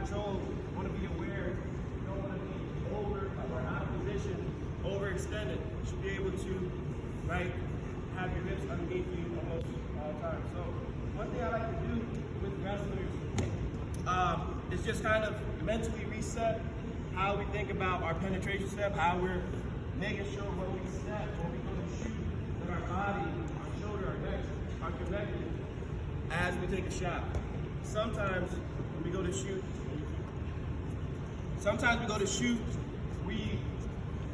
control, you want to be aware, you don't want to be over or out of position, overextended. You should be able to, right, have your hips underneath you almost all the time. So one thing I like to do with wrestlers is just kind of mentally reset how we think about our penetration step, how we're making sure when we step, when we go to shoot, that our body, our shoulder, our neck are connected as we take a shot. Sometimes when we go to shoot, we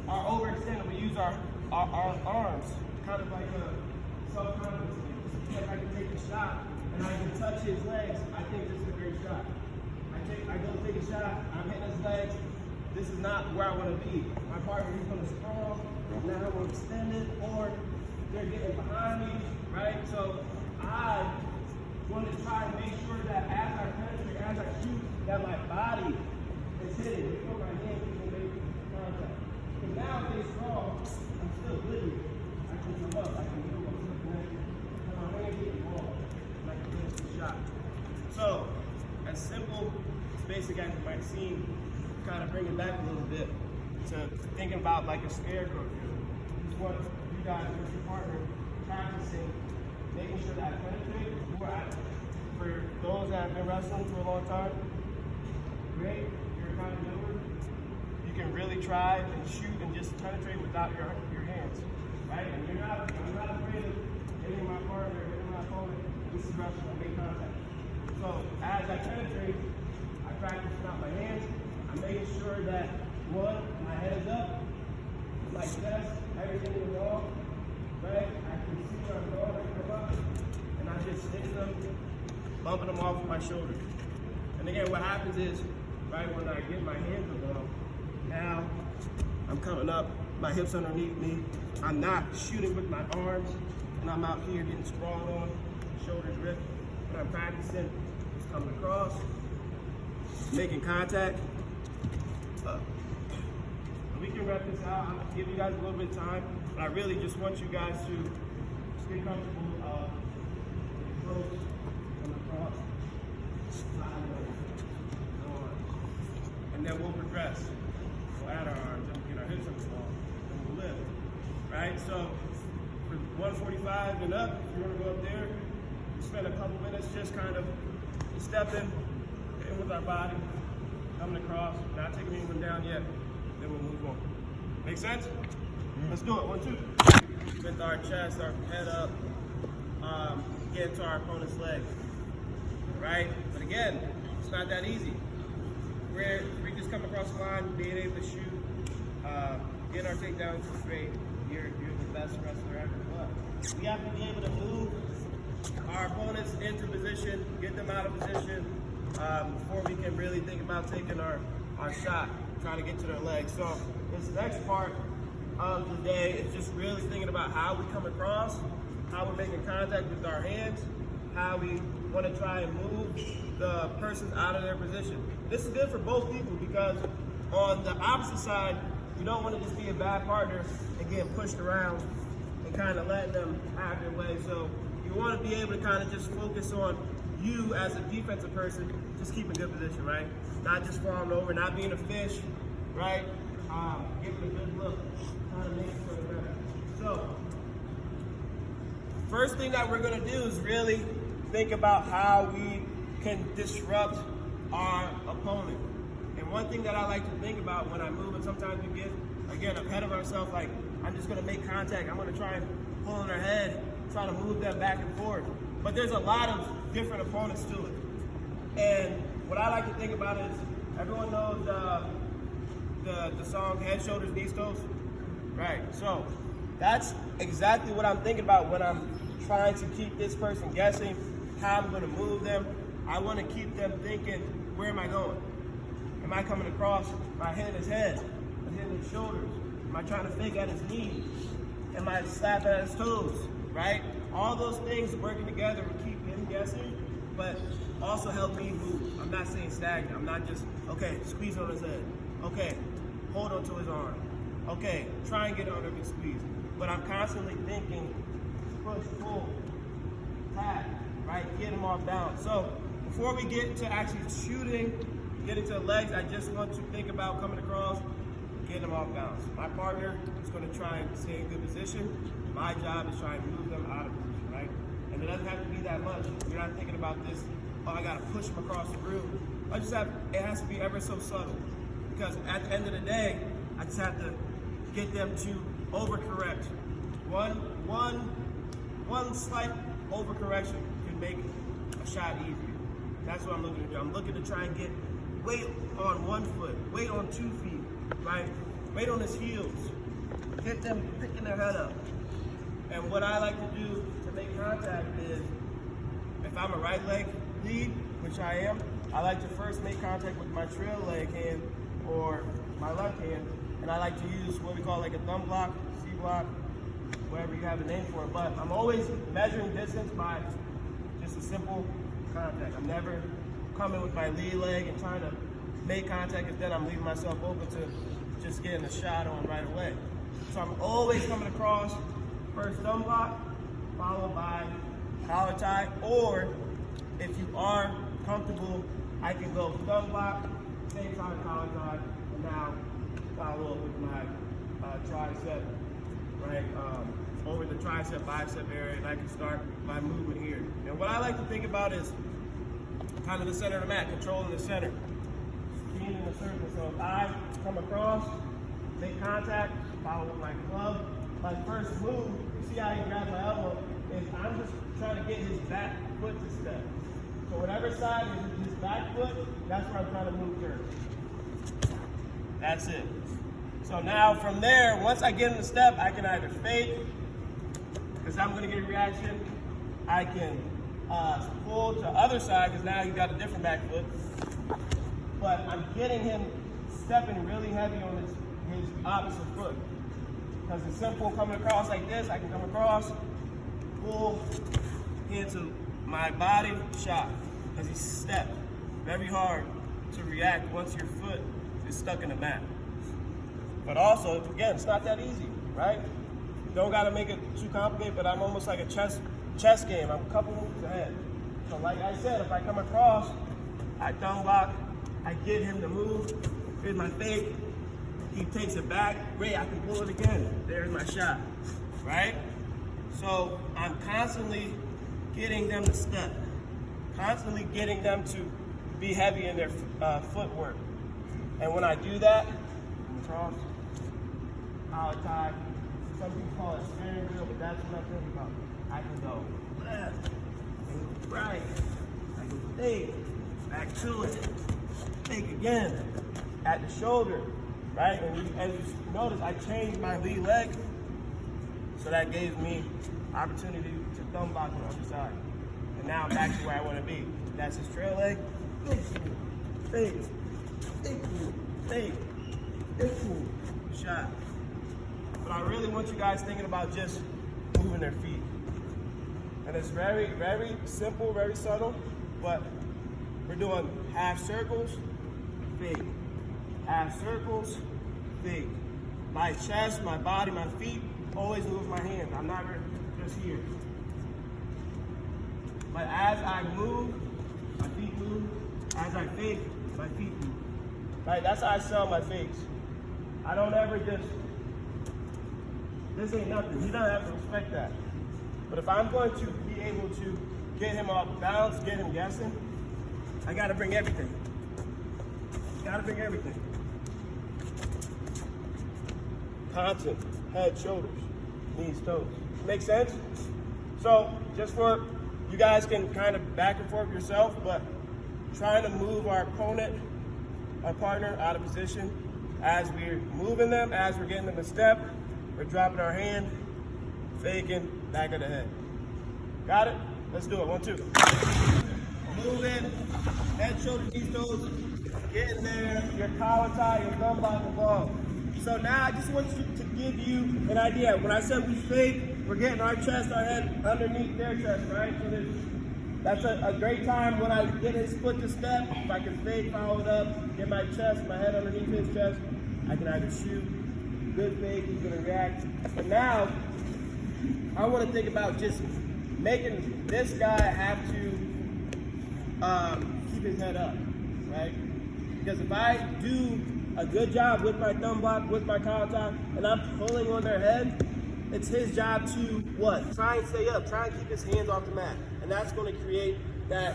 are overextended. We use our arms, kind of like a self-confidence thing. If I can take a shot and I can touch his legs, I think this is a great shot. I go to take a shot, I'm hitting his legs. This is not where I want to be. My partner, he's going to sprawl, now we're extended, or they're getting behind me, right? So I want to try and make sure that as I penetrate, as I shoot, that my body is hitting before my hands even make contact. Because now if they sprawl, I'm still gliding. I can come up, I can move, I'm still connected. And my hands get involved, and I can finish the shot. So, as simple, as basic as it might seem, kind of bring it back a little bit to thinking about like a scarecrow drill. This is what you guys with your partner practicing, making sure that I penetrate before I, for those that have been wrestling for a long time, great, you're kind of newer, you can really try and shoot and just penetrate without your hands, right? And I'm not afraid of hitting my partner, hitting my opponent. This is wrestling, make contact. So as I penetrate, I practice without my hands. I'm making sure that, one, my head is up, my chest, everything is wrong, right? I can see where I'm going, I come up, and I'm just hitting them, bumping them off with my shoulder. And again, what happens is, right, when I get my hands above, now I'm coming up, my hips underneath me, I'm not shooting with my arms, and I'm out here getting sprawled on, shoulders ripped. When I'm practicing, just coming across, making contact, up. We can wrap this out. I'm gonna give you guys a little bit of time, but I really just want you guys to stay comfortable, close, come across, sideways, on. And then we'll progress. We'll add our arms, and we'll get our hips up the wall, and we'll lift. Right? So for 145 and up, if you want to go up there, we spend a couple minutes just kind of stepping in with our body, coming across, not taking anyone down yet, then we'll move on. Make sense? Let's do it. 1, 2. With our chest, our head up, get into our opponent's leg. Right? But again, it's not that easy. We just come across the line, being able to shoot, get our takedowns is great. You're the best wrestler ever. But we have to be able to move our opponents into position, get them out of position, before we can really think about taking our shot, trying to get to their legs. So this next part of the day is just really thinking about how we come across, how we're making contact with our hands, how we want to try and move the person out of their position. This is good for both people because on the opposite side, you don't want to just be a bad partner and get pushed around and kind of letting them have their way. So you want to be able to kind of just focus on you as a defensive person, just keep a good position, right? Not just falling over, not being a fish, right? Giving a good look, kind of making sure they're better. So, first thing that we're gonna do is really think about how we can disrupt our opponent. And one thing that I like to think about when I move, and sometimes we get, again, ahead of ourselves, like, I'm just gonna make contact, I'm gonna try and pull on their head, try to move them back and forth. But there's a lot of different opponents to it. And what I like to think about is, everyone knows the song Head, Shoulders, Knees, Toes? Right, so that's exactly what I'm thinking about when I'm trying to keep this person guessing how I'm gonna move them. I wanna keep them thinking, where am I going? Am I coming across? Am I hitting his head? Am I hitting his shoulders? Am I trying to fake at his knees? Am I slapping at his toes? Right? All those things working together will keep him guessing, but also help me move. I'm not saying stagnant. I'm not just, okay, squeeze on his head. Okay, hold on to his arm. Okay, try and get under his squeeze. But I'm constantly thinking, push, pull, tap, right? Get him off balance. So before we get to actually shooting, getting to the legs, I just want to think about coming across, getting them off balance. My partner is going to try and stay in good position. My job is trying to move them out of position, right? And it doesn't have to be that much. You're not thinking about this, oh, I got to push them across the room. It has to be ever so subtle. Because at the end of the day, I just have to get them to overcorrect. One slight overcorrection can make a shot easier. That's what I'm looking to do. I'm looking to try and get weight on 1 foot, weight on 2 feet, right? Weight on his heels. Get them picking their head up. And what I like to do to make contact is, if I'm a right leg lead, which I am, I like to first make contact with my trail leg hand or my left hand, and I like to use what we call like a thumb block, C block, whatever you have a name for it. But I'm always measuring distance by just a simple contact. I'm never coming with my lead leg and trying to make contact, and then I'm leaving myself open to just getting a shot on right away. So I'm always coming across, first thumb block, followed by collar tie, or if you are comfortable, I can go thumb block, same time collar tie, and now follow up with my tricep, right, over the tricep, bicep area, and I can start my movement here. And what I like to think about is kind of the center of the mat, controlling the center, being in the circle. So if I come across, make contact, follow with my club, my first move, you see how he grabs my elbow, is I'm just trying to get his back foot to step. So whatever side is his back foot, that's where I'm trying to move first. That's it. So now from there, once I get in the step, I can either fake, because I'm going to get a reaction. I can pull to the other side, because now he's got a different back foot. But I'm getting him stepping really heavy on his opposite foot. Because it's simple coming across like this. I can come across, pull into my body, shot. Because he stepped very hard to react once your foot is stuck in the mat. But also, again, it's not that easy, right? You don't got to make it too complicated, but I'm almost like a chess game. I'm a couple moves ahead. So like I said, if I come across, I thumb block, I get him to move. Here's my fake. He takes it back. Great, I can pull it again. There's my shot, right? So I'm constantly getting them to step, constantly getting them to be heavy in their footwork. And when I do that, cross, collar tie, some people call it steering wheel, but that's what I'm thinking about. I can go left, I can go right, I can fake, back to it, fake again, at the shoulder, right? And as you notice, I changed my lead leg, so that gave me opportunity to thumb block on the other side. And now I'm back to where I want to be. That's his trail leg, fake, fake, shot. But I really want you guys thinking about just moving their feet. And it's very, very simple, very subtle, but we're doing half circles, fake. Half circles, fake. My chest, my body, my feet, always move my hands. I'm not just here. But as I move, my feet move. As I fake, my feet move. Right? That's how I sell my fakes. I don't ever just, this ain't nothing. He doesn't have to respect that. But if I'm going to be able to get him off balance, get him guessing, I gotta bring everything. Gotta bring everything. Constant, head, shoulders, knees, toes. Make sense? So just for, you guys can kind of back and forth yourself, but trying to move our opponent, our partner out of position. As we're moving them, as we're getting them to step, we're dropping our hand, faking, back of the head. Got it? Let's do it. 1, 2. Moving, head, shoulders, knees, toes. Getting there, your collar tie, your thumb block above. So now I just want you to give you an idea. When I said we fake, we're getting our chest, our head underneath their chest, right? So that's a great time when I get his foot to step. If I can fake, follow it up, get my chest, my head underneath his chest, I can either shoot, good fake, he's gonna react. But now, I wanna think about just making this guy have to keep his head up, right? Because if I do a good job with my thumb block, with my collar tie, and I'm pulling on their head, it's his job to what? Try and stay up, try and keep his hands off the mat. And that's going to create that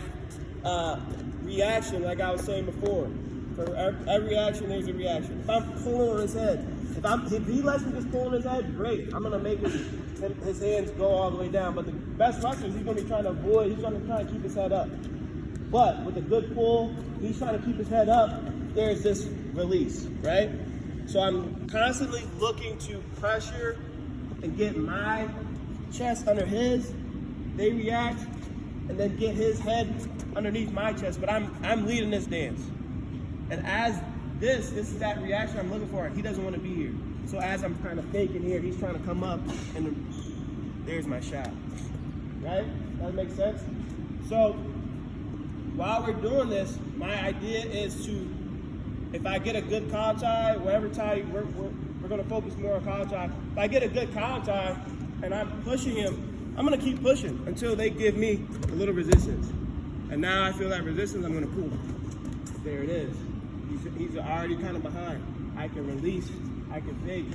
reaction like I was saying before. For every reaction, there's a reaction. If I'm pulling on his head, if he lets me just pull on his head, great. I'm gonna make his hands go all the way down. But the best wrestler, he's gonna be trying to avoid, he's gonna try to keep his head up. But with a good pull, he's trying to keep his head up, there's this release, right? So I'm constantly looking to pressure and get my chest under his, they react, and then get his head underneath my chest. But I'm leading this dance. And as this is that reaction I'm looking for. He doesn't want to be here. So as I'm kind of faking here, he's trying to come up, and there's my shot. Right? That makes sense? So while we're doing this, my idea is to, if I get a good collar tie, whatever tie, we're going to focus more on collar tie. If I get a good collar tie and I'm pushing him, I'm going to keep pushing until they give me a little resistance. And now I feel that resistance, I'm going to pull. There it is. He's already kind of behind. I can release, I can fake.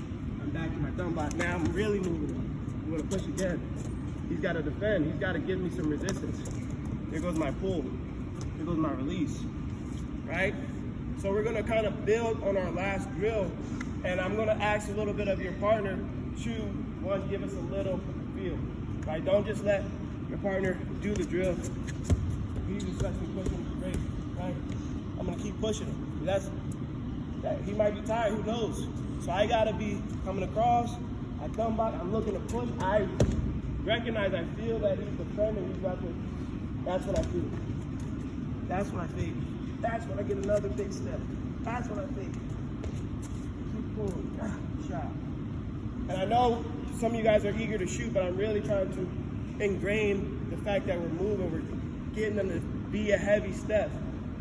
I'm back to my thumb block. Now I'm really moving him. I'm gonna push again. He's gotta defend. He's gotta give me some resistance. There goes my pull. There goes my release, right? So we're gonna kind of build on our last drill, and I'm gonna ask a little bit of your partner to, one, give us a little feel, right? Don't just let your partner do the drill. He just lets me push him straight, right? I'm gonna keep pushing him. He might be tired, who knows? So I gotta be coming across, I thumb block, I'm looking to push. I recognize, I feel that he's defending, he's about to, that's what I feel. That's what I fake. That's when I get another big step. That's what I fake. Keep pulling, shot. And I know some of you guys are eager to shoot, but I'm really trying to ingrain the fact that we're moving, we're getting them to be a heavy step.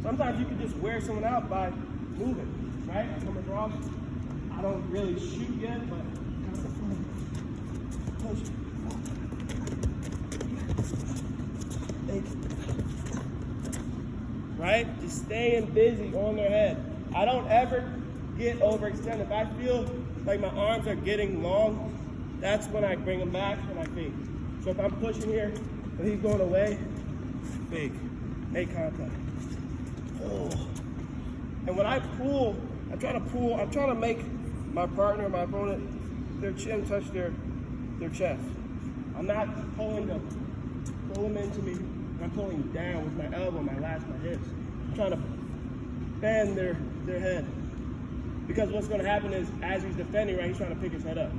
Sometimes you can just wear someone out by moving, right? I come across, I don't really shoot yet, but push. Right? Just staying busy on their head. I don't ever get overextended. If I feel like my arms are getting long, that's when I bring them back and I fake. So if I'm pushing here and he's going away, fake, make contact. Oh. And when I pull, I'm trying to make my partner, my opponent, their chin touch their chest. I'm not pulling them, pull them into me. I'm pulling down with my elbow, my lats, my hips. I'm trying to bend their head. Because what's going to happen is, as he's defending, right, he's trying to pick his head up.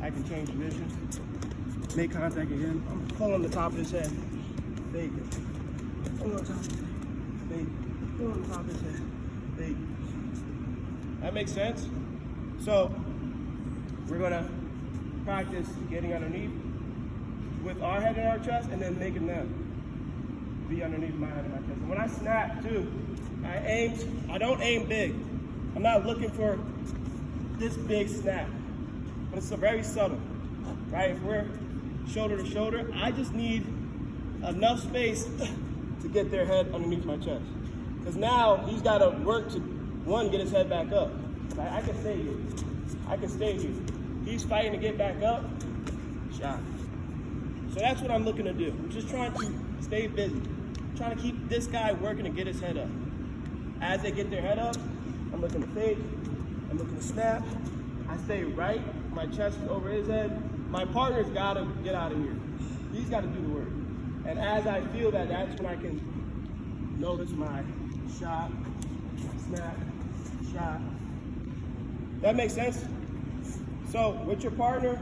I can change position, make contact again. I'm pulling the top of his head. Fake it. Pull on top of his head. Fake it. Pull on top of his head. Fake it. That makes sense? So, we're going to practice getting underneath with our head in our chest and then making them be underneath my head in my chest. And when I snap too, I don't aim big. I'm not looking for this big snap, but it's very subtle, right? If we're shoulder to shoulder, I just need enough space to get their head underneath my chest. Because now he's got to work to, one, get his head back up. Right? I can stay here. I can stay here. He's fighting to get back up, shot. So that's what I'm looking to do. I'm just trying to stay busy. I'm trying to keep this guy working to get his head up. As they get their head up, I'm looking to fake. I'm looking to snap. I stay right. My chest is over his head. My partner's got to get out of here. He's got to do the work. And as I feel that, that's when I can notice my shot, snap, shot. That makes sense? So with your partner,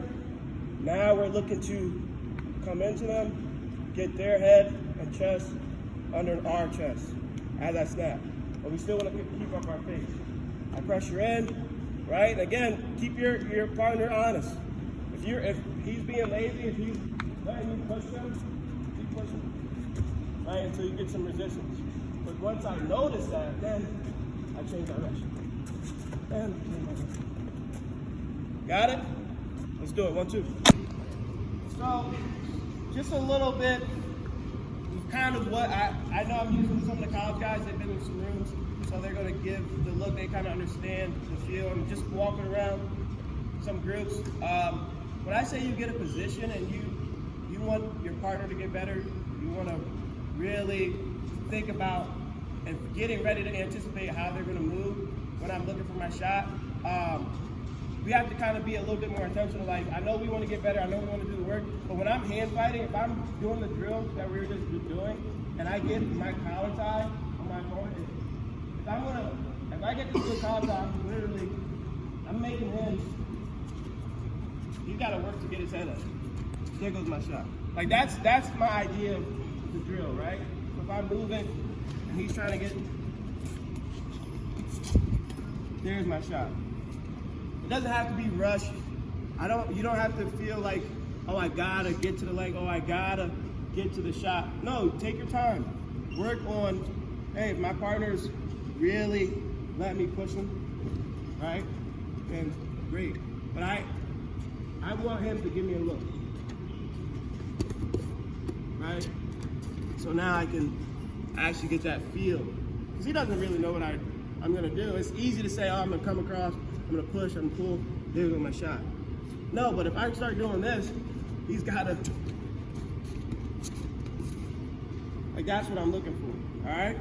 now we're looking to come into them, get their head and chest under our chest as I snap. But we still want to keep up our face. I pressure in, right? Again, keep your partner honest. If he's being lazy, if he's letting you push him, keep pushing, right? Until you get some resistance. But once I notice that, then I change direction. And change direction. Got it? Let's do it. 1, 2. So, just a little bit. We've kind of what I know I'm using some of the college guys, they've been in some rooms, so they're gonna give the look, they kind of understand the feel, and just walking around some groups. When I say you get a position and you want your partner to get better, you wanna really think about and getting ready to anticipate how they're gonna move when I'm looking for my shot. We have to kind of be a little bit more intentional. Like, I know we want to get better, I know we want to do the work, but when I'm hand fighting, if I'm doing the drill that we were just doing, and I get my collar tie on my opponent, if I get this to a collar tie, I'm making him, he's got to work to get his head up. There goes my shot. Like, that's my idea of the drill, right? So if I'm moving and he's trying to get, there's my shot. It doesn't have to be rushed. You don't have to feel like, oh, I gotta get to the leg, oh, I gotta get to the shot. No, take your time. Work on, hey, if my partner's really let me push him, right? Then great. But I want him to give me a look. Right? So now I can actually get that feel. Because he doesn't really know what I'm gonna do. It's easy to say, oh, I'm gonna come across, I'm gonna push, I'm gonna pull, there goes my shot. No, but if I start doing this, he's gotta, like, that's what I'm looking for, all right?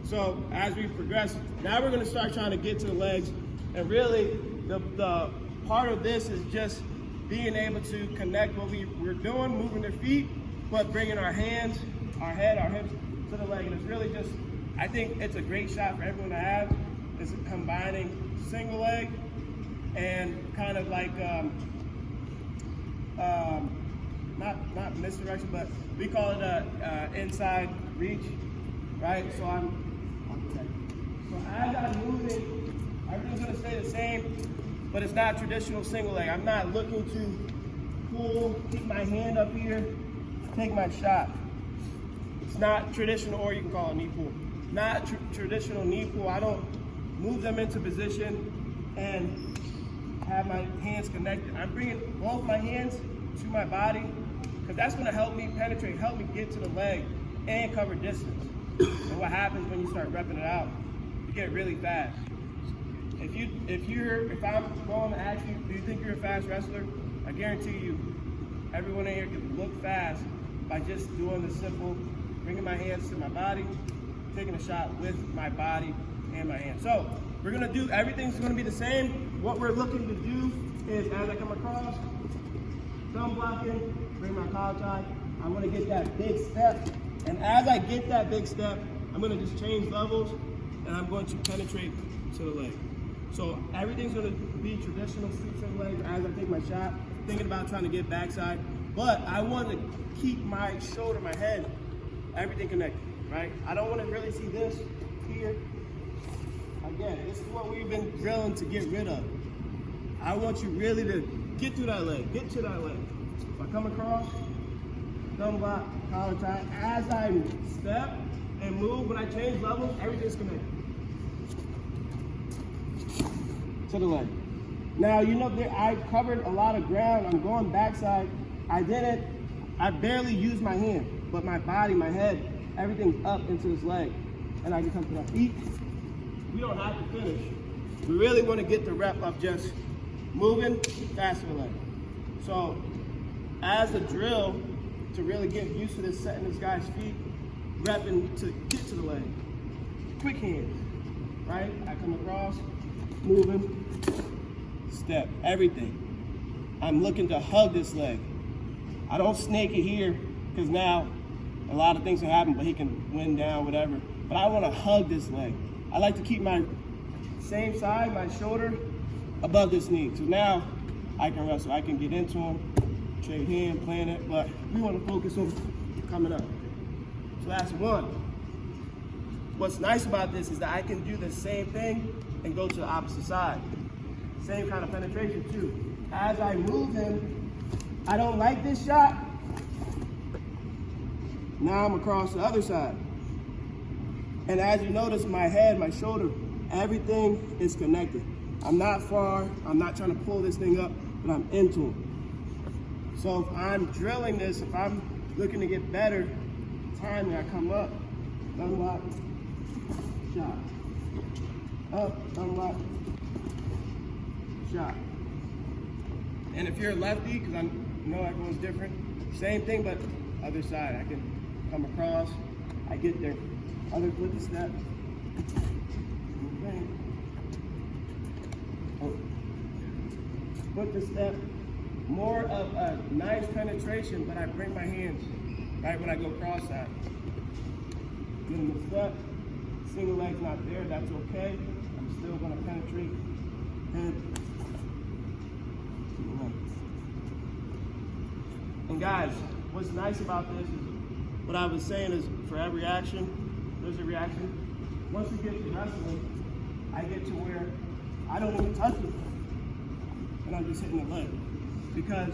So as we progress, now we're gonna start trying to get to the legs, and really the part of this is just being able to connect what we're doing, moving their feet, but bringing our hands, our head, our hips to the leg. And it's really just, I think it's a great shot for everyone to have. It's combining single leg and kind of like, not misdirection, but we call it a inside reach, right? So as I'm moving, everything's gonna stay the same, but it's not traditional single leg. I'm not looking to pull, keep my hand up here, take my shot. It's not traditional, or you can call it knee pull. Not traditional knee pull. I don't move them into position and have my hands connected. I'm bringing both my hands to my body, because that's gonna help me penetrate, help me get to the leg and cover distance. And what happens when you start repping it out, you get really fast. If I'm going to ask you, do you think you're a fast wrestler? I guarantee you, everyone in here can look fast by just doing the simple, bringing my hands to my body, taking a shot with my body and my hands. So we're gonna do, everything's gonna be the same. What we're looking to do is, as I come across, thumb blocking, bring my collar tie. I wanna get that big step. And as I get that big step, I'm gonna just change levels, and I'm going to penetrate to the leg. So everything's gonna be traditional single leg as I take my shot, thinking about trying to get backside. But I want to keep my shoulder, my head, everything connected, right? I don't want to really see this here. Again, this is what we've been drilling to get rid of. I want you really to get to that leg, get to that leg. If I come across, thumb block, collar tie, as I step and move, when I change levels, everything's connected to the leg. Now, you know, I covered a lot of ground. I'm going backside. I barely used my hand, but my body, my head, everything's up into this leg. And I can come to my feet. We don't have to finish. We really want to get the rep of just moving faster leg. So as a drill, to really get used to this, setting this guy's feet, repping to get to the leg. Quick hands, right? I come across, moving, step, everything. I'm looking to hug this leg. I don't snake it here, because now a lot of things can happen, but he can win down, whatever. But I want to hug this leg. I like to keep my same side, my shoulder, above this knee. So now I can wrestle. I can get into him, trade hand, plan it, but we want to focus on coming up. So that's one. What's nice about this is that I can do the same thing and go to the opposite side. Same kind of penetration too. As I move him, I don't like this shot. Now I'm across the other side. And as you notice, my head, my shoulder, everything is connected. I'm not far, I'm not trying to pull this thing up, but I'm into it. So if I'm drilling this, if I'm looking to get better, timing. I come up, unlock, shot. Up, unlock, shot. And if you're a lefty, because I know everyone's different, same thing, but other side. I can come across, I get there. Other foot step. Okay. Oh. Foot to step. More of a nice penetration, but I bring my hands right when I go cross side. Get him a step. Single leg's not there, that's okay. I'm still gonna penetrate head. Single leg. And guys, what's nice about this is what I was saying is for every action, there's a reaction. Once we get to wrestling, I get to where I don't even touch it. And I'm just hitting the leg. Because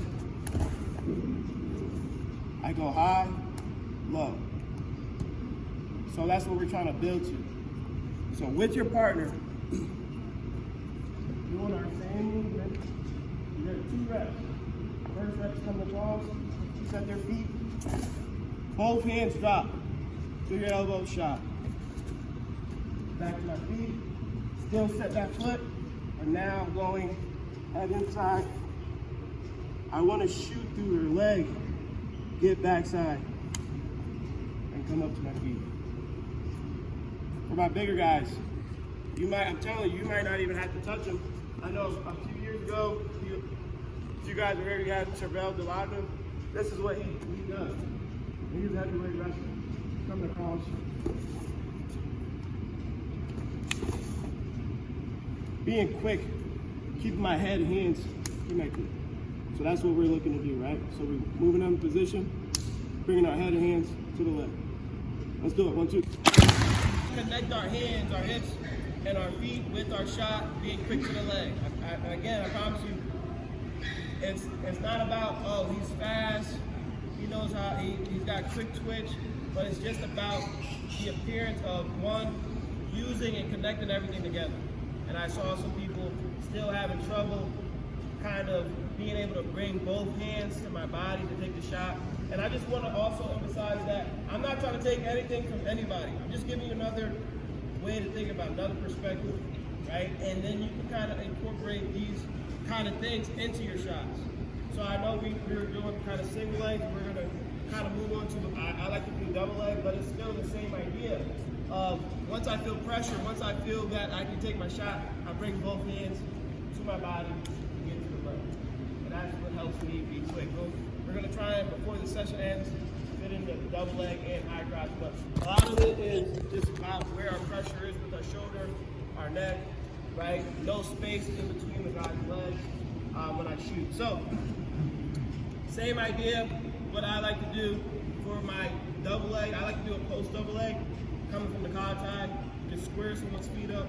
I go high, low. So that's what we're trying to build to. So with your partner, doing our same movement, you get 2 reps. First rep's come across, set their feet, both hands drop to your elbow shot. Back to my feet, still set that foot, and now I'm going head inside. I want to shoot through her leg, get backside, and come up to my feet. For my bigger guys, I'm telling you, you might not even have to touch them. I know a few years ago, if you guys already had Chevelle Delagna, this is what he does. He's heavyweight wrestler. Coming across. Being quick, keeping my head and hands connected. So that's what we're looking to do, right? So we're moving on position, bringing our head and hands to the left. Let's do it, 1, 2. Connect our hands, our hips, and our feet with our shot, being quick to the leg. Again, I promise you, it's not about, oh, he's fast, he knows how, he's got quick twitch, but it's just about the appearance of one, using and connecting everything together. And I saw some people still having trouble kind of being able to bring both hands to my body to take the shot. And I just want to also emphasize that I'm not trying to take anything from anybody. I'm just giving you another way to think about, another perspective, right? And then you can kind of incorporate these kind of things into your shots. So I know we were doing kind of single leg. We're going to kind of move on to, I like to do double leg, but it's still the same idea. Once I feel pressure, once I feel that I can take my shot, I bring both hands to my body and get to the leg. And that's what helps me be quick. We're going to try it before the session ends, fit in the double leg and high cross. But a lot of it is just about where our pressure is with our shoulder, our neck, right? No space in between the guy's legs when I shoot. So, same idea. What I like to do for my double leg, I like to do a post double leg. Coming from the collar tie, you can square someone's feet up.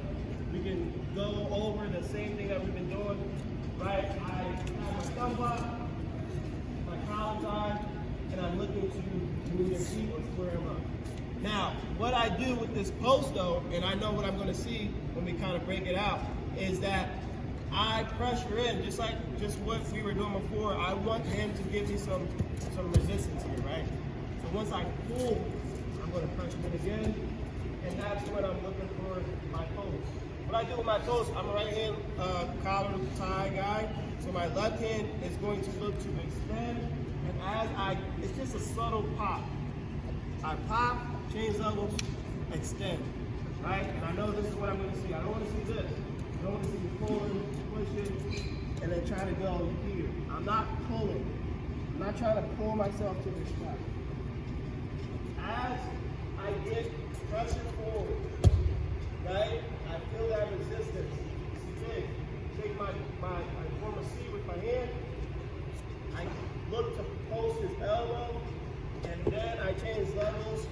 We can go over the same thing that we've been doing, right? I have my thumb block, my collar tie, and I'm looking to move their feet or square them up. Now, what I do with this post though, and I know what I'm gonna see when we kind of break it out, is that I pressure in, just what we were doing before. I want him to give me some resistance here, right? So once I pull, I'm gonna pressure in again, and that's when I'm looking for my post. What I do with my post, I'm a right hand collar tie guy, so my left hand is going to look to extend, and it's just a subtle pop. I pop, change levels, extend, right? And I know this is what I'm gonna see. I don't wanna see this. I don't wanna see me pulling, pushing, and then trying to go here. I'm not pulling. I'm not trying to pull myself to this shot. As I get pressure forward, right? I feel that resistance. It's big. Take I form a C with my hand. I look to post his elbow, and then I change levels,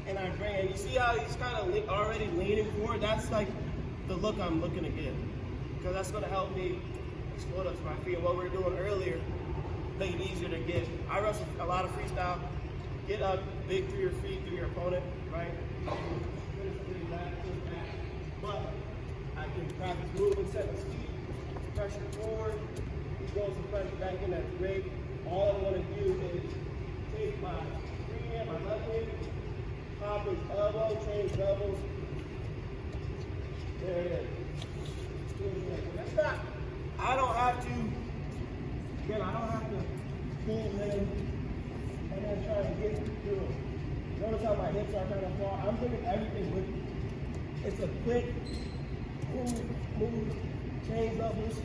and I bring it. You see how he's kind of already leaning forward? That's like the look I'm looking to get, because that's going to help me explode up to my feet. And what we were doing earlier, make it easier to get. I wrestle a lot of freestyle. Get up big through your feet, through your opponent, right? But I can practice moving, set his feet, pressure forward. He goes and pressure back in, that's great. All I want to do is take my free hand my left hand, pop his elbow, change doubles. There it is. That's not, I don't have to, again, I don't have to pull him and then try to get through him. Notice how my hips are kind of far. I'm doing everything with you. It's a quick move, change doubles.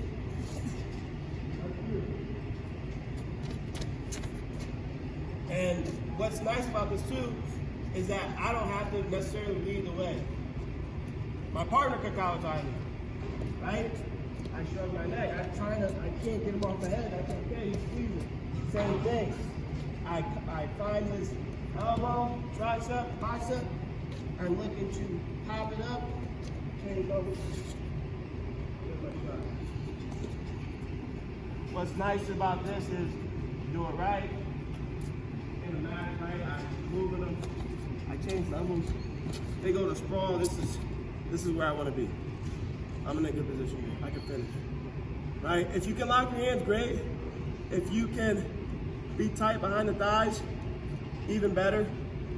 And what's nice about this too is that I don't have to necessarily lead the way. My partner could Kawajai me, right? I shrug my neck. I can't get him off the head. That's okay, he's squeezing. Same thing. I find his elbow, tricep, bicep. I'm looking to pop it up, change over. What's nice about this is you do it right. In the mat, right? I'm moving them. I change levels. They go to sprawl. This is where I want to be. I'm in a good position. I can finish. Right? If you can lock your hands, great. If you can be tight behind the thighs, even better.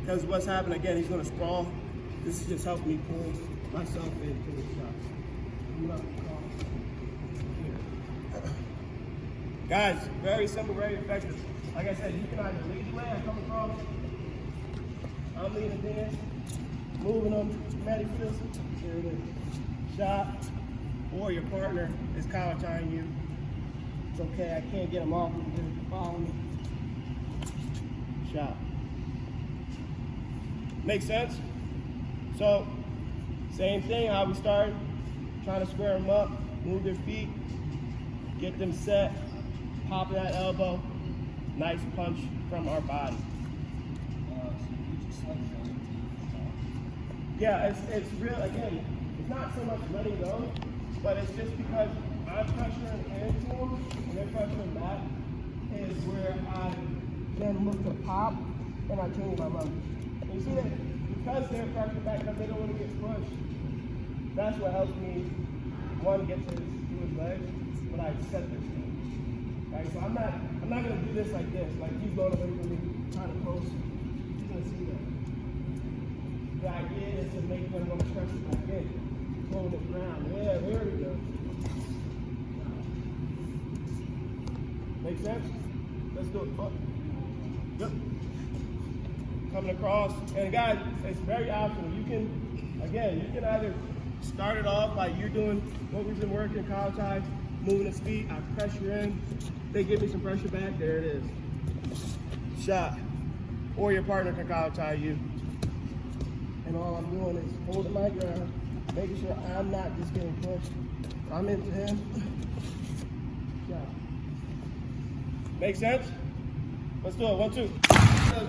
Because what's happening again, he's going to sprawl. This is just helping me pull myself into the shot. Guys, very simple, very effective. Like I said, you can either lead the way, I come across, I'm leading the dance, moving them, ready for this, there it is. Shot, or your partner is Kawajaiing you. It's okay, I can't get him off, follow me. Shot. Makes sense? So, same thing, how we started, trying to square them up, move their feet, get them set, pop that elbow, nice punch from our body. Yeah, it's real, again, it's not so much letting go, but it's just because I'm pressuring into them and they're pressuring back is where I then look to pop and I change my level. And you see that because they're pressuring back, because they don't want to get pushed, that's what helps me, one, get to his legs, but I set their feet. Right, so I'm not gonna do this like this. Like he's going away from me, kind of close. He's gonna see that. The idea is to make them want to press it back in, hold the ground. Yeah, there we go. Make sense? Let's do it. Oh. Yep. Coming across, and guys, it's very optional. You can either start it off like you're doing what we've been working in Kawajai, moving his feet. I pressure in. They give me some pressure back. There it is. Shot. Or your partner can Kawajai you. And all I'm doing is holding my ground, making sure I'm not just getting pushed. I'm into him. Shot. Make sense? Let's do it. 1, 2.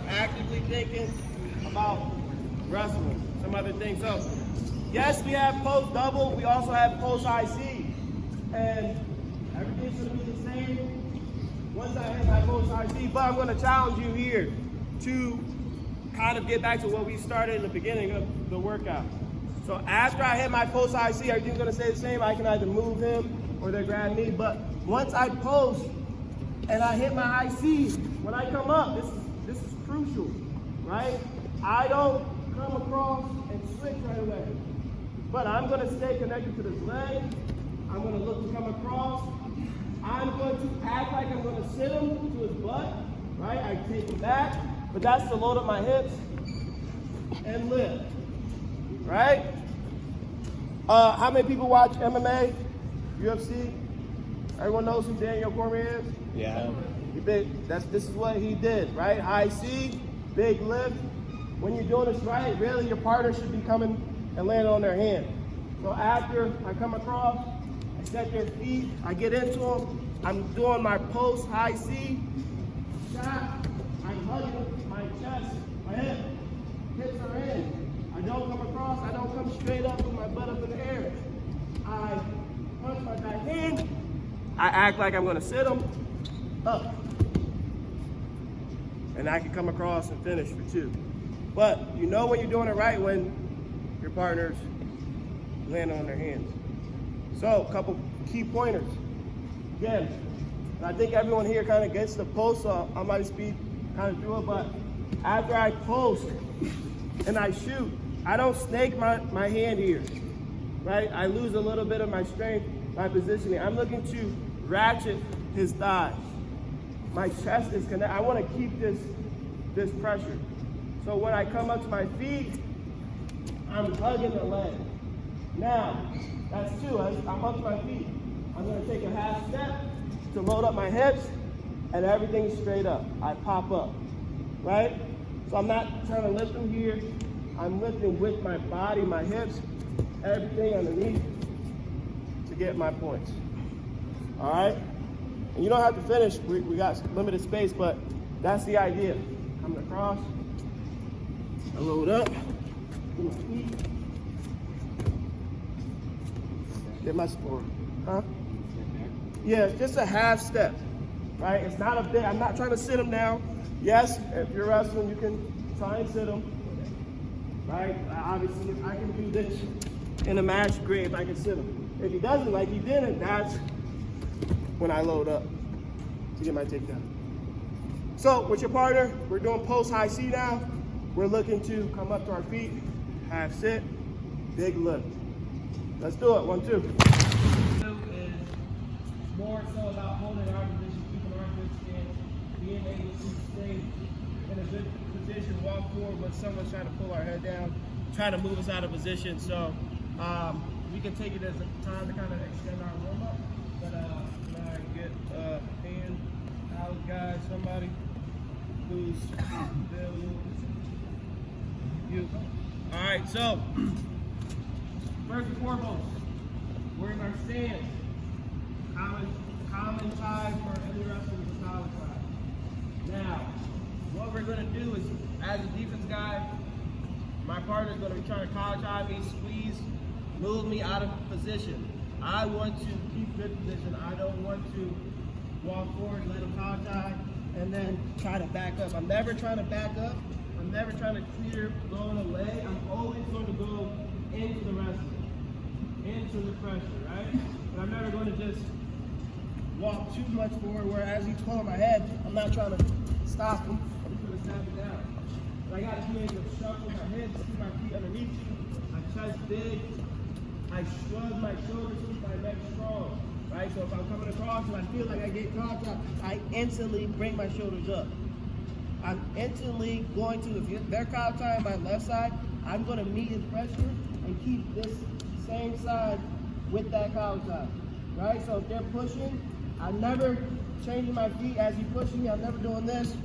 Actively thinking about wrestling, some other things. So, yes, we have post double. We also have post IC. And everything's going to be the same once I hit my post IC, but I'm going to challenge you here to kind of get back to what we started in the beginning of the workout. So after I hit my post IC, everything's going to stay the same. I can either move him or they grab me, but once I post and I hit my IC, when I come up, this is crucial, right? I don't come across and switch right away, but I'm going to stay connected to this leg. I'm going to look to come across. I'm going to act like I'm going to sit him to his butt, right? I take him back, but that's to load up my hips and lift, right? How many people watch MMA, UFC? Everyone knows who Daniel Cormier is? Yeah. This is what he did, right? IC, big lift. When you're doing this right, really your partner should be coming and landing on their hand. So after I come across, I set their feet, I get into them, I'm doing my post high C, shot, I'm hugging my chest, my hip, hips are in. I don't come across, I don't come straight up with my butt up in the air. I punch my back hand, I act like I'm gonna sit them up. And I can come across and finish for 2. But you know when you're doing it right when your partner's landing on their hands. So, a couple key pointers. Again, and I think everyone here kind of gets the post, so I might speed kind of through it, but After I post and I shoot, I don't snake my hand here, right? I lose a little bit of my strength, my positioning. I'm looking to ratchet his thighs. My chest is connected. I want to keep this pressure. So when I come up to my feet, I'm hugging the leg. Now, that's two. I'm up to my feet. I'm going to take a half step to load up my hips, and everything's straight up. I pop up, right? So I'm not trying to lift them here. I'm lifting with my body, my hips, everything underneath to get my points. All right? And you don't have to finish. We got limited space, but that's the idea. Coming across. I load up. Get my feet. Get my support. Huh? Yeah, just a half step, right? It's not a big, I'm not trying to sit them down. Yes, if you're wrestling, you can try and sit them, right? Obviously, if I can do this in a match, great, if I can sit him. If he doesn't, like he didn't, that's when I load up to get my takedown. So with your partner, we're doing post high C now. We're looking to come up to our feet, half sit, big lift. Let's do it, 1, 2. Is more so about holding our position, keeping our good stance, being able to stay in a good position, walk forward when someone's trying to pull our head down, trying to move us out of position. So we can take it as a time to kind of extend our warm up. But now I get hand out, guys, somebody who's available. You. All right, so first and foremost, we're in our stance. Common tie for any wrestler is a solid tie. Now, what we're going to do is, as a defense guy, my partner is going to be trying to collar tie me, squeeze, move me out of position. I want to keep good position. I don't want to walk forward, let him collar tie, and then try to back up. I'm never trying to back up. I'm never trying to clear going away. I'm always going to go into the wrestling, into the pressure, right? But I'm never going to just walk too much forward where as he's pulling my head, I'm not trying to stop him. I'm just going to snap it down. But I got to be able to shuffle my head, keep my feet underneath me, my chest big. I shrug my shoulders, keep my neck strong, right? So if I'm coming across and I feel like I get caught up, I instantly bring my shoulders up. I'm instantly going to, if they're caught tying my left side, I'm going to meet his pressure and keep this same side with that collar tie, right? So if they're pushing, I'm never changing my feet as he's pushing me. I'm never doing this,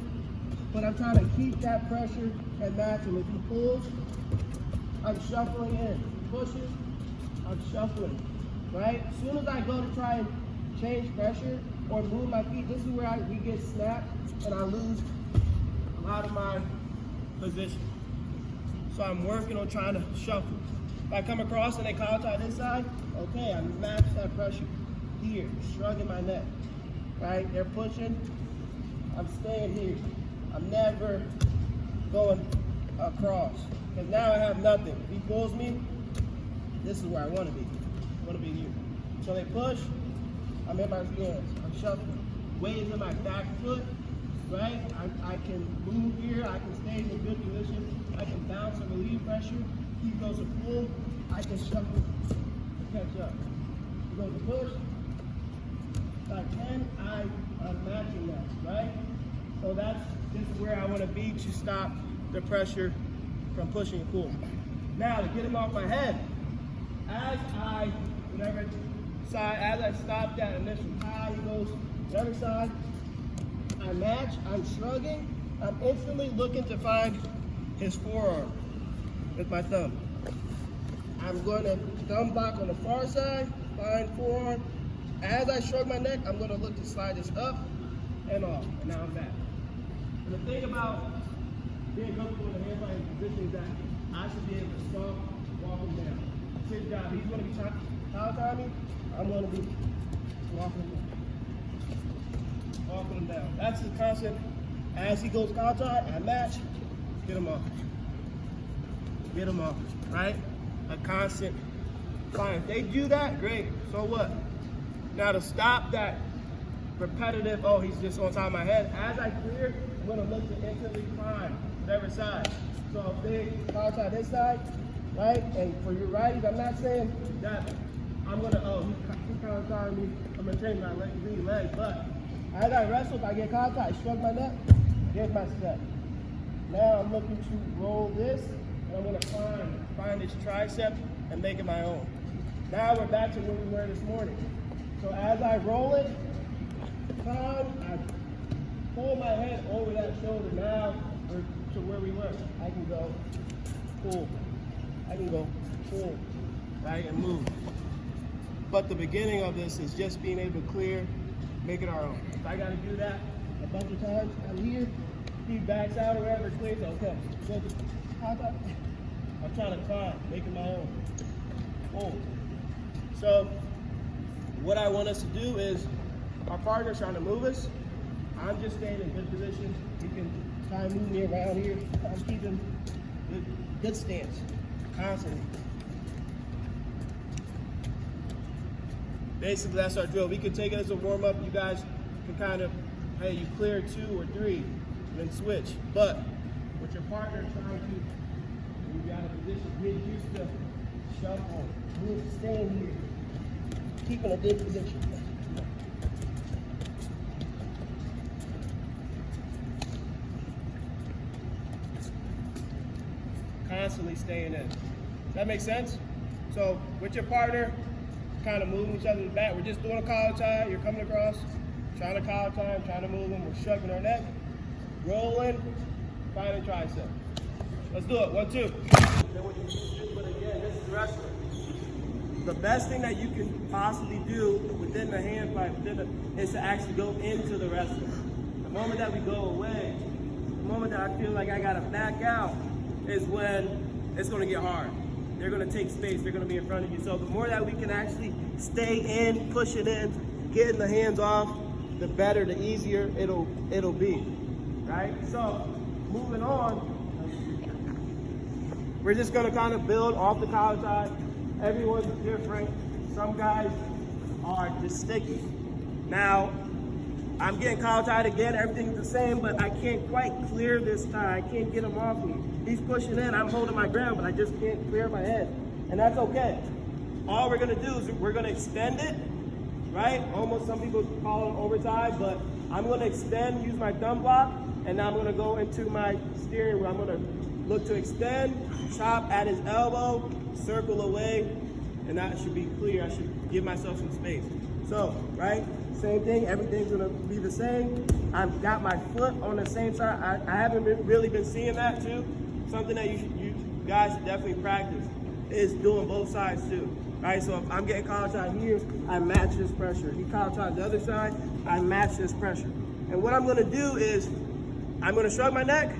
but I'm trying to keep that pressure and match him. If he pulls, I'm shuffling in. If he pushes, I'm shuffling, right? As soon as I go to try and change pressure or move my feet, this is where we get snapped and I lose a lot of my position. So I'm working on trying to shuffle. If I come across and they collar tie this side, okay, I match that pressure here, shrugging my neck, right? They're pushing, I'm staying here. I'm never going across, because now I have nothing. If he pulls me, this is where I want to be. I want to be here. So they push, I'm in my stance, I'm shuffling. Weight is in my back foot, right? I can move here, I can stay in a good position, I can bounce and relieve pressure. He goes to pull, I can shuffle to catch up. He goes to push, if I can, I'm matching that, right? So that's just where I want to be to stop the pressure from pushing and pull. Now to get him off my head, as I stop that initial tie, he goes to the other side, I match, I'm shrugging, I'm instantly looking to find his forearm with my thumb. I'm going to thumb block on the far side, find forearm. As I shrug my neck, I'm going to look to slide this up and off, and now I'm back. And the thing about being comfortable in the hand-fighting position is that I should be able to stomp, walk him down. It's his job. He's going to be collar tying me, I'm going to be walking him down. Walking him down. That's the concept. As he goes collar tie, I match, get him off. Get him off, right? A constant fire. If they do that, great. So what? Now to stop that repetitive, oh, he's just on top of my head, as I clear, I'm going to look to instantly climb whatever side. So if they collar tie this side, right? And for your righties, I'm not saying that I'm gonna, he collar tie me, I'm gonna change my leg, but as I wrestle, if I get collar tie, I shrug my neck, here's my step. Now I'm looking to roll this, and I'm gonna find this tricep and make it my own. Now we're back to where we were this morning. So as I roll it, I pull my head over that shoulder. Now we're to where we were. I can go pull. I can go pull, right, and move. But the beginning of this is just being able to clear, make it our own. If I gotta do that a bunch of times, I'm here, he backs out or whatever, clears, okay. So I'm trying to climb, make it my own. Pull. So what I want us to do is, our partner's trying to move us. I'm just staying in good position. You can try and move me around here. I'm keeping good stance, constantly. Basically, that's our drill. We can take it as a warm-up. You guys can kind of, hey, you clear 2 or 3, and then switch. But with your partner trying to, when you got a position, get used to shuffle, move, staying here, keeping a good position. Constantly staying in. Does that make sense? So with your partner, kind of moving each other to the back. We're just doing a collar tie. You're coming across, trying to collar tie him, trying to move him. We're shoving our neck, rolling, finding tricep. Let's do it. 1, 2. Then what you do, but again, this is wrestling. The best thing that you can possibly do within the hand fight, is to actually go into the wrestling. The moment that we go away, the moment that I feel like I gotta back out, is when it's gonna get hard. They're gonna take space, they're gonna be in front of you. So the more that we can actually stay in, push it in, getting the hands off, the better, the easier it'll be, right? So moving on, we're just gonna kind of build off the collar tie. Everyone's different. Some guys are just sticky. Now, I'm getting collar tied again, everything's the same, but I can't quite clear this tie. I can't get him off me. He's pushing in, I'm holding my ground, but I just can't clear my head. And that's okay. All we're gonna do is we're gonna extend it, right? Almost, some people call it overtie, but I'm gonna extend, use my thumb block, and now I'm gonna go into my steering wheel. I'm gonna look to extend, chop at his elbow, circle away, and that should be clear. I should give myself some space. So, right? Same thing, everything's gonna be the same. I've got my foot on the same side. I haven't really been seeing that too. Something that you guys should definitely practice is doing both sides too, right? So if I'm getting collar tied here, I match his pressure. He collar tied the other side, I match his pressure. And what I'm gonna do is, I'm gonna shrug my neck,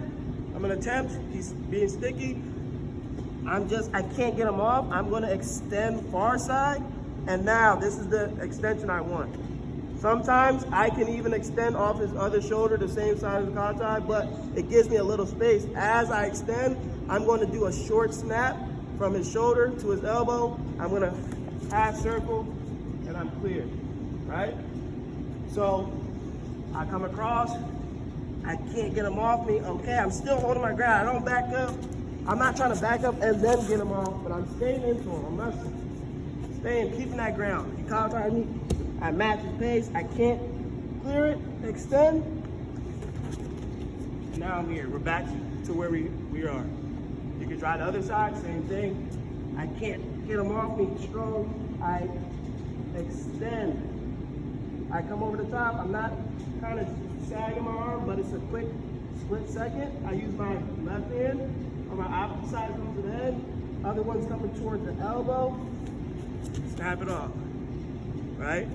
I'm gonna attempt, he's being sticky. I can't get him off. I'm gonna extend far side, and now this is the extension I want. Sometimes I can even extend off his other shoulder, the same side as the collar tie, but it gives me a little space. As I extend, I'm going to do a short snap from his shoulder to his elbow. I'm going to half circle, and I'm clear, right? So I come across, I can't get him off me. Okay, I'm still holding my ground. I don't back up. I'm not trying to back up and then get him off, but I'm staying into him. I'm not staying, keeping that ground. He collar tied me. I match his pace, I can't clear it, extend. Now I'm here, we're back to where we are. You can try the other side, same thing. I can't get him off me strong. I extend. I come over the top, I'm not kind of sagging my arm, but it's a quick split second. I use my left hand on my opposite side comes to the head. Other one's coming towards the elbow. Snap it off, right?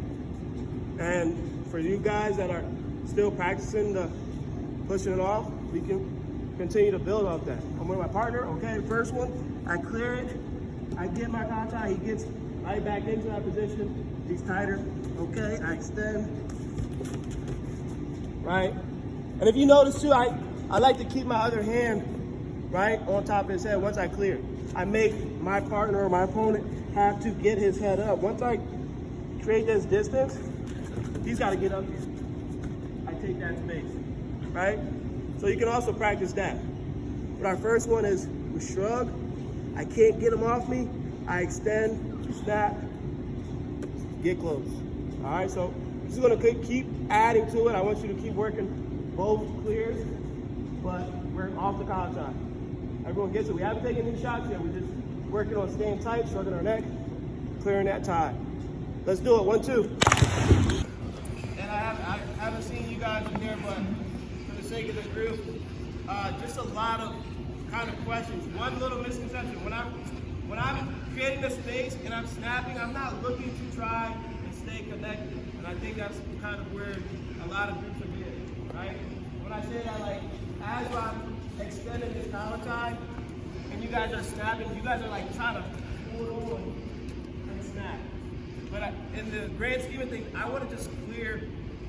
And for you guys that are still practicing the pushing it off, we can continue to build off that. I'm with my partner, okay, first one, I clear it, I get my collar tie, he gets right back into that position, he's tighter, okay, I extend, right? And if you notice too, I like to keep my other hand right on top of his head once I clear. I make my partner or my opponent have to get his head up. Once I create this distance, he's got to get up here. I take that space, right? So you can also practice that. But our first one is with shrug. I can't get them off me. I extend, snap, get close. All right, so I'm just gonna keep adding to it. I want you to keep working both clears, but we're off the collar tie. Everyone gets it. We haven't taken any shots yet. We're just working on staying tight, shrugging our neck, clearing that tie. Let's do it, 1, 2. And I haven't seen you guys in here, but for the sake of the group, just a lot of kind of questions. One little misconception, when I'm creating the space and I'm snapping, I'm not looking to try and stay connected. And I think that's kind of where a lot of groups are getting, right? When I say that, like, as I'm extending this collar tie, and you guys are snapping, you guys are like trying to hold on and snap. But in the grand scheme of things, I want to just clear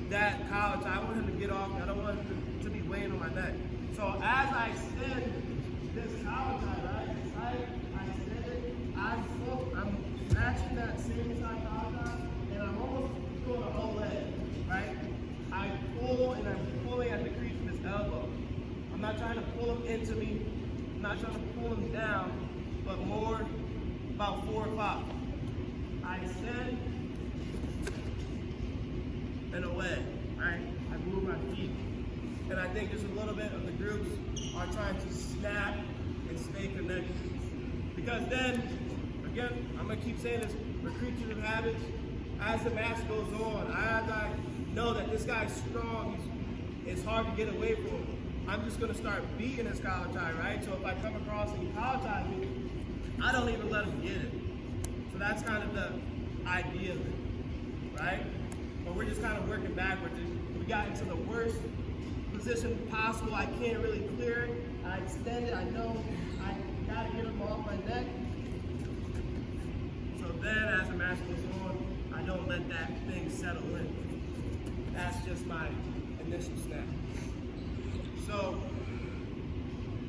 that collar tie. I want him to get off. I don't want him to be weighing on my neck. So as I extend this collar tie, right? I extend it. I'm matching that same side collar tie, and I'm almost doing the whole leg, right? I pull, and I'm pulling at the crease of his elbow. I'm not trying to pull him into me. I'm not trying to pull him down, but more about 4 o'clock. I extend and away, right? I move my feet. And I think just a little bit of the groups are trying to snap and stay connected. Because then, again, I'm gonna keep saying this, we're creatures of habits. As the match goes on, as I know that this guy's strong, it's hard to get away from him. I'm just gonna start beating his collar tie, right? So if I come across and he collar ties me, I don't even let him get it. So that's kind of the idea of it, right? But we're just kind of working backwards. We got into the worst position possible. I can't really clear it. I extend it. I know I gotta get him off my neck. So then as the match goes on, I don't let that thing settle in. That's just my initial snap. So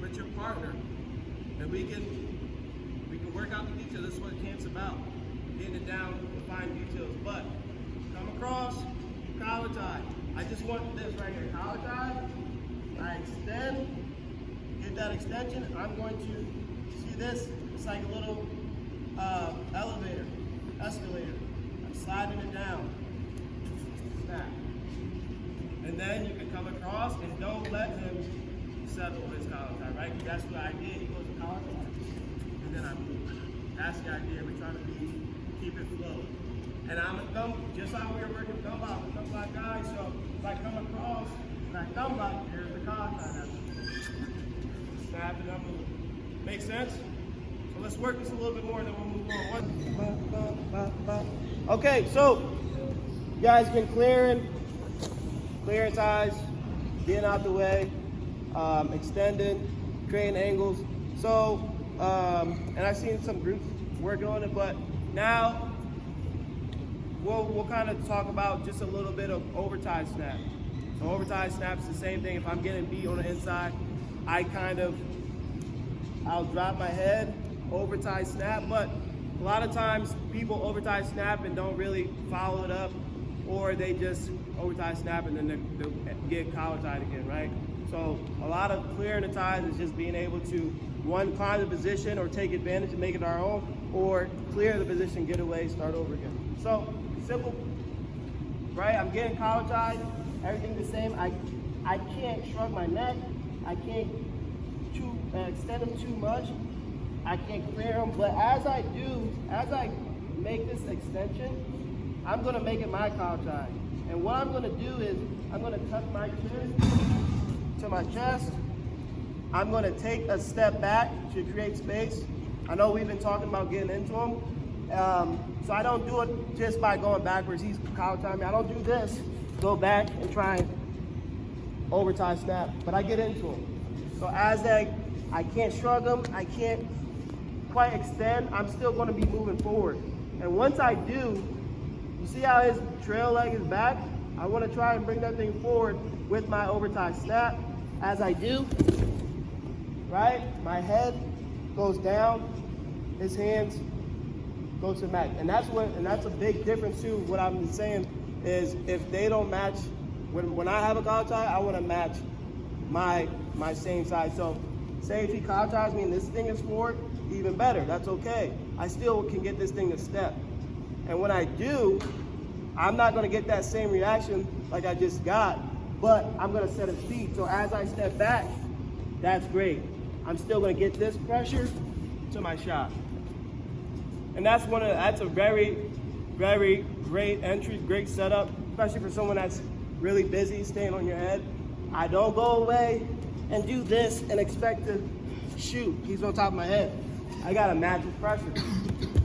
with your partner, and we can work out the details. This is what camp's about. Getting it down to fine details. But come across, collar tie. I just want this right here, collar tie. I extend, get that extension. I'm going to see this. It's like a little escalator. I'm sliding it down. Snap. And then you can come across and don't let him settle his collar tie, right? That's the idea. He goes to collar tie, and then I move. That's the idea. We're trying to keep it flow. And I'm a thumb, just like we were working thumb block guy. So if I come across and I thumb block, here's the collar tie. Snap and I move. Make sense? So let's work this a little bit more, and then we'll move on. Okay, so you guys been clearing ties, being out the way, extending, creating angles. So, and I've seen some groups working on it, but now we'll kind of talk about just a little bit of overtie snap. So overtie snap's the same thing. If I'm getting beat on the inside, I'll drop my head, overtie snap, but a lot of times people overtie snap and don't really follow it up, or they just overtie snap and then they'll get collar tied again, right? So a lot of clearing the ties is just being able to, one, climb the position or take advantage and make it our own, or clear the position, get away, start over again. So simple, right? I'm getting collar tied, everything the same. I can't shrug my neck. I can't extend them too much. I can't clear them, but as I make this extension, I'm gonna make it my collar tie. And what I'm gonna do is, I'm gonna tuck my chin to my chest. I'm gonna take a step back to create space. I know we've been talking about getting into him. So I don't do it just by going backwards. He's collar tying me. I don't do this, go back and try and overtie snap, but I get into him. So as I can't shrug him, I can't quite extend, I'm still gonna be moving forward. And once I do, you see how his trail leg is back? I wanna try and bring that thing forward with my overtie snap. As I do, right, my head goes down, his hands go to the mat. And that's a big difference too. What I'm saying is, if they don't match, when I have a collar tie, I wanna match my same size. So Say if he college me and this thing is forward, even better, that's okay. I still can get this thing to step. And when I do, I'm not gonna get that same reaction like I just got, but I'm gonna set his feet. So as I step back, that's great. I'm still gonna get this pressure to my shot. And that's a very, very great entry, great setup, especially for someone that's really busy, staying on your head. I don't go away and do this and expect to shoot. He's on top of my head. I gotta match his pressure.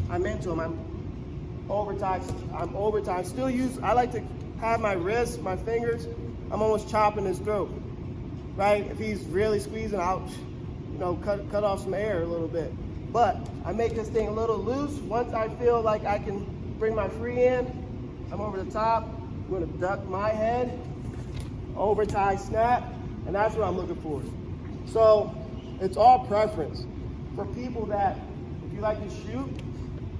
I'm into him. I'm overtime. I like to have my wrists, my fingers, I'm almost chopping his throat, right? If he's really squeezing, I'll, cut off some air a little bit. But I make this thing a little loose. Once I feel like I can bring my free in, I'm over the top. I'm gonna duck my head, over tie snap, and that's what I'm looking for. So it's all preference. For people that, if you like to shoot,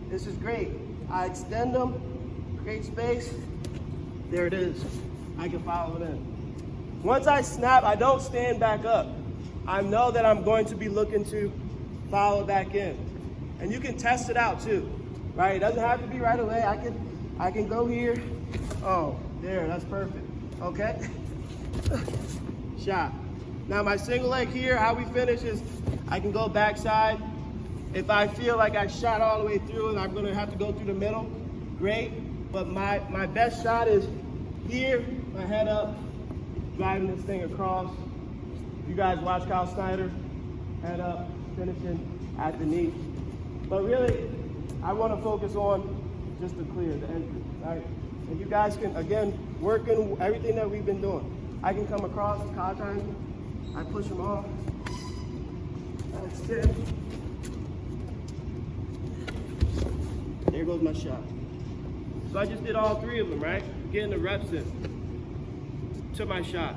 this is great. I extend them, create space, there it is. I can follow it in. Once I snap, I don't stand back up. I know that I'm going to be looking to follow back in. And you can test it out too, right? It doesn't have to be right away. I can go here. Oh, there, that's perfect. Okay? Shot. Now my single leg here, how we finish is I can go backside. If I feel like I shot all the way through and I'm gonna have to go through the middle, great. But my best shot is here, my head up, driving this thing across. You guys watch Kyle Snyder, head up, finishing at the knee. But really, I want to focus on just the clear, the entry, right? And you guys can, again, work in everything that we've been doing. I can come across, college time, I push them off, I extend. There goes my shot. So I just did all three of them, right? Getting the reps in to my shot.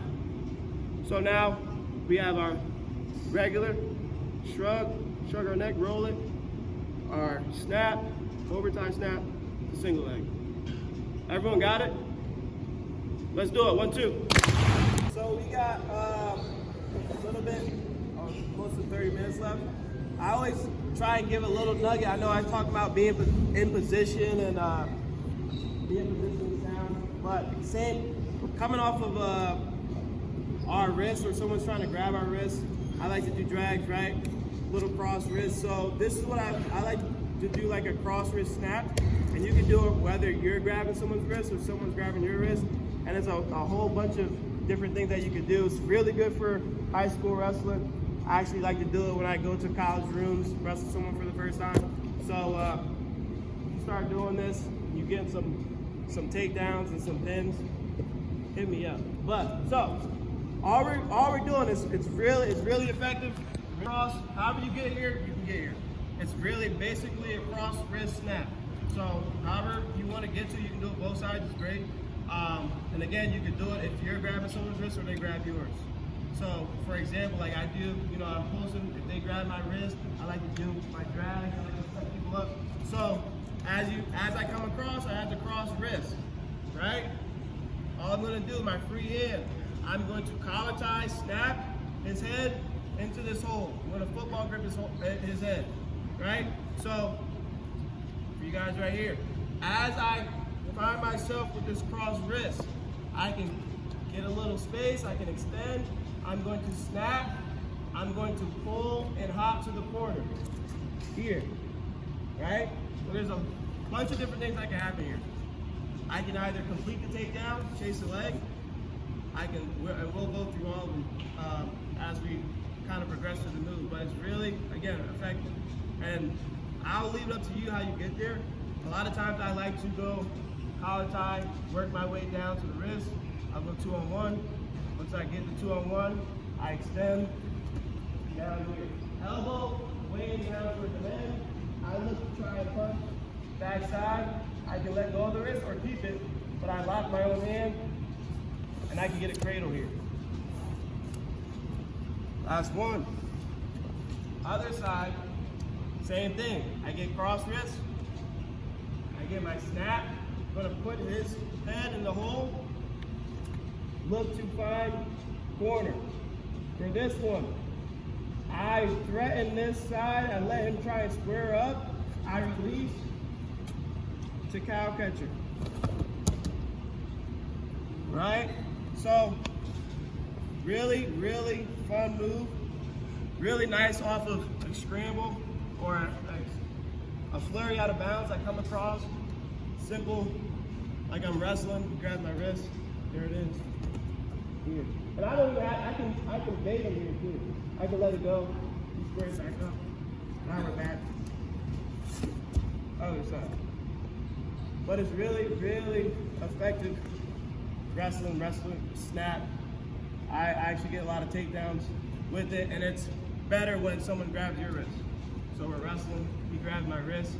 So now we have our regular shrug our neck, roll it, our snap, overtime snap, the single leg. Everyone got it? Let's do it, 1, 2. So we got a little bit, close to 30 minutes left. I always try and give a little nugget. I know I talk about being in position and being in position sound, but same, coming off of our wrist or someone's trying to grab our wrist, I like to do drags, right? Little cross wrist. So this is what I like to do, like a cross wrist snap. And you can do it whether you're grabbing someone's wrist or someone's grabbing your wrist. And it's a whole bunch of different things that you can do. It's really good for high school wrestling. I actually like to do it when I go to college rooms, wrestle someone for the first time. So you start doing this, you get some takedowns and some pins, hit me up. But so all we're doing is it's really effective. Cross, however you get here, you can get here. It's really basically a cross wrist snap. So however you want to get to, you can do it both sides, it's great. And again, you can do it if you're grabbing someone's wrist or they grab yours. So for example, like I do, I'm pulsing, if they grab my wrist, I like to do my drag, I like to set people up. So as I come across, I have to cross wrist, right? All I'm gonna do, my free hand, I'm going to collar tie, snap his head into this hole. I'm gonna football grip his head, right? So, for you guys right here, as I find myself with this cross wrist, I can get a little space, I can extend, I'm going to snap, I'm going to pull and hop to the corner, here, right? So there's a bunch of different things that can happen here. I can either complete the takedown, chase the leg, we'll go through all of them as we kind of progress through the move, but it's really, again, effective. And I'll leave it up to you how you get there. A lot of times I like to go collar tie, work my way down to the wrist. I'll go 2-on-1. Once I get the 2-on-1, I extend down here. Elbow, weighing down towards the end. I look to try and punch backside. I can let go of the wrist or keep it, but I lock my own hand and I can get a cradle here. Last one. Other side, same thing. I get cross wrist. I get my snap. I'm gonna put his head in the hole. Look to find corner. For this one, I threaten this side. I let him try and square up. I release to cow catcher. Right? So, really, really fun move. Really nice off of a scramble or a flurry out of bounds I come across. Simple, like I'm wrestling, grab my wrist, there it is. Here. And I don't even have, I can bait him here too. I can let it go, he squares back up. Now we're back. Other side. But it's really, really effective wrestling, snap. I actually get a lot of takedowns with it, and it's better when someone grabs your wrist. So we're wrestling, he grabs my wrist,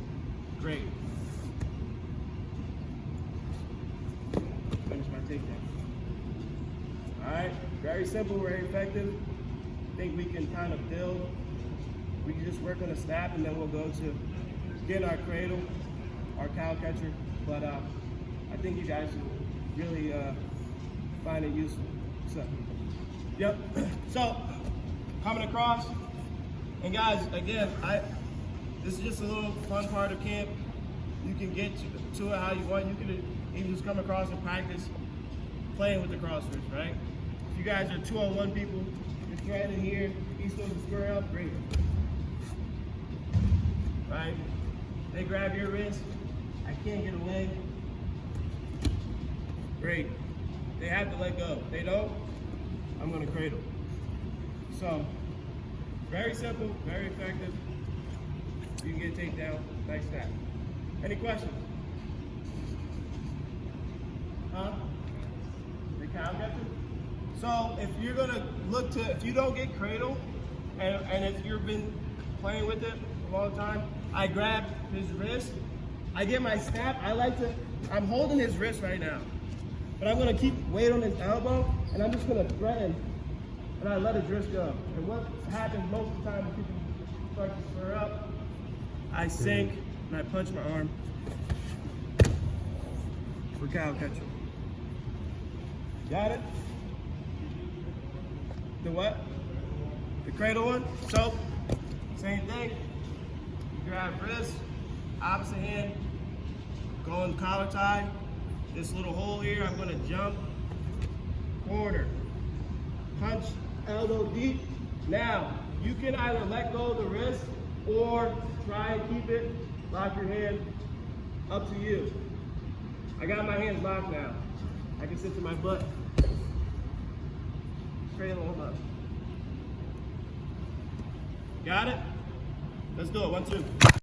great. Finish my takedown. All right, very simple, very effective. I think we can kind of build. We can just work on a snap, and then we'll go to get our cradle, our cow catcher. But I think you guys will really find it useful. So, yep. So, coming across, and guys, again, this is just a little fun part of camp. You can get to it how you want. You can even just come across and practice playing with the crossfits, right? If you guys are 2-on-1 people, you're threatening here, he's supposed to square up, great. Right? They grab your wrist, I can't get away. Great. They have to let go. If they don't, I'm gonna cradle. So, very simple, very effective. You can get a takedown, nice snap. Any questions? Huh? The cow catcher? So if you're gonna look to, if you don't get cradle, and if you've been playing with it a long time, I grab his wrist, I get my snap, I'm holding his wrist right now, but I'm gonna keep weight on his elbow, and I'm just gonna threaten, and I let his wrist go. And what happens most of the time when people start to square up, I sink, and I punch my arm for cow catcher. Got it? The what? The cradle one? So, same thing. You grab wrist, opposite hand, going collar tie. This little hole here, I'm gonna jump, corner, punch, elbow deep. Now, you can either let go of the wrist or try and keep it, lock your hand, up to you. I got my hands locked now. I can sit to my butt. Cradle him up. Got it? Let's do it, 1, 2.